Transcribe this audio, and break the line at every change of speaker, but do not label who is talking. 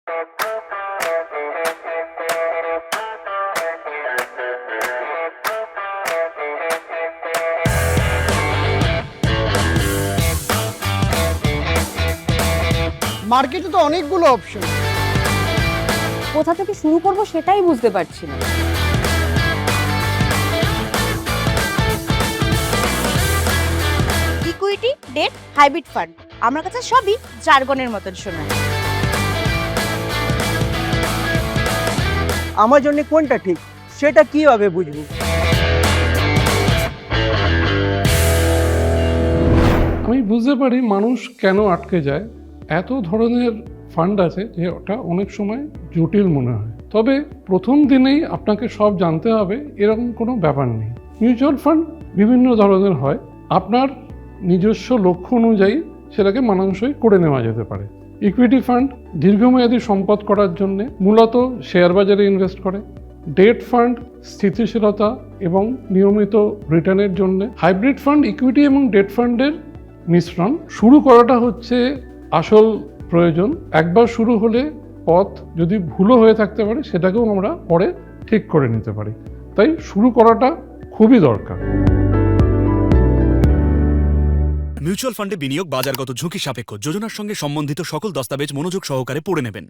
মার্কেটে তো অনেকগুলো অপশন,
কোথা থেকে শুরু করব সেটাই বুঝতে পারছি না।
ইকুইটি, ডেট, হাইব্রিড ফান্ড, আমার কাছে সবই জার্গনের মতন শোনায়।
আমার জন্য কোনটা ঠিক সেটা কিভাবে বুঝবো?
আমি বুঝতে পারি মানুষ কেন আটকে যায়। এত ধরনের ফান্ড আছে যে ওটা অনেক সময় জটিল মনে হয়। তবে প্রথম দিনেই আপনাকে সব জানতে হবে এরকম কোনো ব্যাপার নেই। মিউচুয়াল ফান্ড বিভিন্ন ধরনের হয়, আপনার নিজস্ব লক্ষ্য অনুযায়ী সেটাকে মানানসই করে নেওয়া যেতে পারে। ইকুইটি ফান্ড দীর্ঘমেয়াদী সম্পদ করার জন্যে মূলত শেয়ার বাজারে ইনভেস্ট করে। ডেট ফান্ড স্থিতিশীলতা এবং নিয়মিত রিটার্নের জন্য। হাইব্রিড ফান্ড ইকুইটি এবং ডেট ফান্ডের মিশ্রণ। শুরু করাটা হচ্ছে আসল প্রয়োজন। একবার শুরু হলে পথ যদি ভুলও হয়ে থাকতে পারে সেটাকেও আমরা পরে ঠিক করে নিতে পারি। তাই শুরু করাটা খুবই দরকার।
মিউচুয়াল ফান্ডে বিনিয়োগ বাজারগত ঝুঁকি সাপেক্ষ। যোজনার সঙ্গে সম্বন্ধিত সকল দস্তাবেজ মনোযোগ সহকারে পড়ে নেবেন।